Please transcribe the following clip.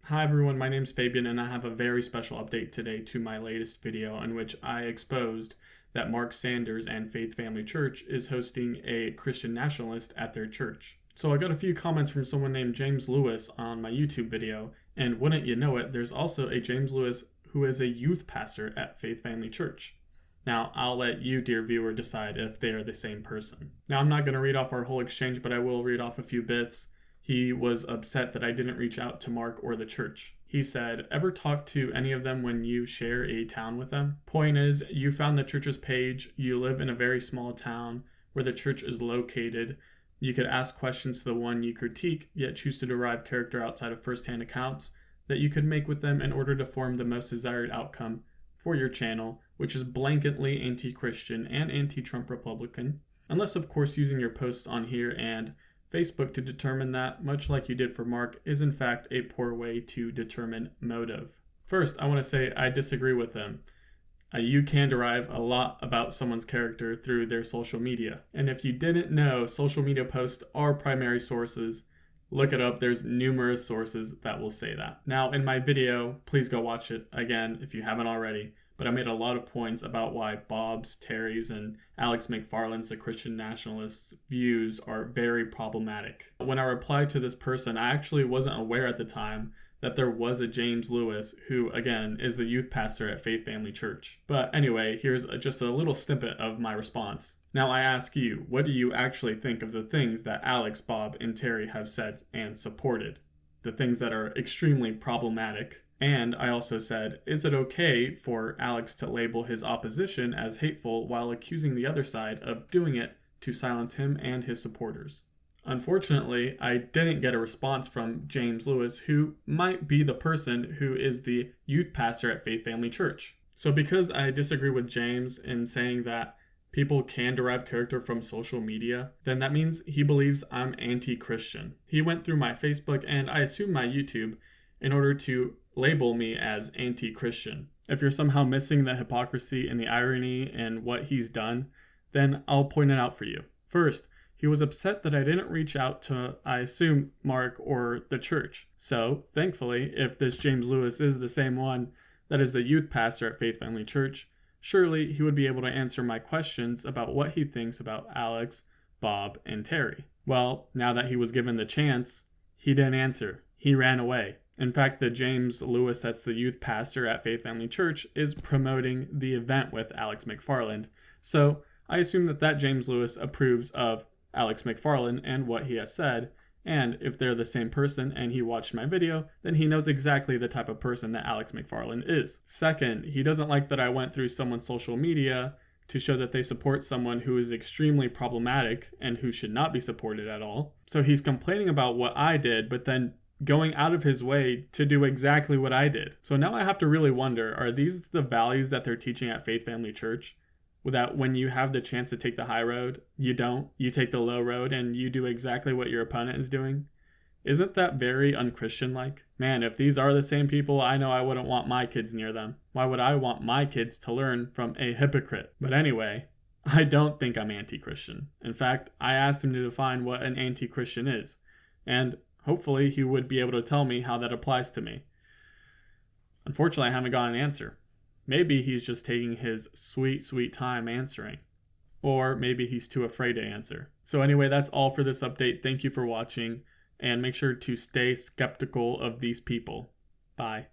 Hi everyone, my name's Fabian and I have a very special update today to my latest video in which I exposed that Mark Sanders and Faith Family Church is hosting a Christian nationalist at their church. So I got a few comments from someone named James Lewis on my YouTube video, and wouldn't you know it, there's also a James Lewis who is a youth pastor at Faith Family Church. Now, I'll let you, dear viewer, decide if they are the same person. Now, I'm not going to read off our whole exchange, but I will read off a few bits. He was upset that I didn't reach out to Mark or the church. He said, "Ever talk to any of them when you share a town with them? Point is, you found the church's page, you live in a very small town where the church is located. You could ask questions to the one you critique, yet choose to derive character outside of first-hand accounts that you could make with them in order to form the most desired outcome for your channel, which is blanketly anti-Christian and anti-Trump Republican. Unless, of course, using your posts on here and Facebook to determine that, much like you did for Mark, is in fact a poor way to determine motive." First, I want to say I disagree with him. You can derive a lot about someone's character through their social media. And if you didn't know, social media posts are primary sources. Look it up, there's numerous sources that will say that. Now, in my video, please go watch it again if you haven't already. But I made a lot of points about why Bob's, Terry's, and Alex McFarland's, the Christian nationalists' views are very problematic. When I replied to this person, I actually wasn't aware at the time that there was a James Lewis who, again, is the youth pastor at Faith Family Church. But anyway, here's just a little snippet of my response. Now I ask you, what do you actually think of the things that Alex, Bob, and Terry have said and supported? The things that are extremely problematic. And I also said, is it okay for Alex to label his opposition as hateful while accusing the other side of doing it to silence him and his supporters? Unfortunately, I didn't get a response from James Lewis, who might be the person who is the youth pastor at Faith Family Church. So because I disagree with James in saying that people can derive character from social media, then that means he believes I'm anti-Christian. He went through my Facebook and I assume my YouTube in order to label me as anti-Christian. If you're somehow missing the hypocrisy and the irony in what he's done, then I'll point it out for you. First, he was upset that I didn't reach out to, I assume, Mark or the church. So, thankfully, if this James Lewis is the same one that is the youth pastor at Faith Family Church, surely he would be able to answer my questions about what he thinks about Alex, Bob, and Terry. Well, now that he was given the chance, he didn't answer. He ran away. In fact, the James Lewis that's the youth pastor at Faith Family Church is promoting the event with Alex McFarland. So I assume that James Lewis approves of Alex McFarland and what he has said. And if they're the same person and he watched my video, then he knows exactly the type of person that Alex McFarland is. Second, he doesn't like that I went through someone's social media to show that they support someone who is extremely problematic and who should not be supported at all. So he's complaining about what I did, but then going out of his way to do exactly what I did. So now I have to really wonder, are these the values that they're teaching at Faith Family Church? That when you have the chance to take the high road, you don't. You take the low road and you do exactly what your opponent is doing? Isn't that very unchristian-like? Man, if these are the same people, I know I wouldn't want my kids near them. Why would I want my kids to learn from a hypocrite? But anyway, I don't think I'm anti-Christian. In fact, I asked him to define what an anti-Christian is. And hopefully he would be able to tell me how that applies to me. Unfortunately, I haven't got an answer. Maybe he's just taking his sweet, sweet time answering. Or maybe he's too afraid to answer. So anyway, that's all for this update. Thank you for watching. And make sure to stay skeptical of these people. Bye.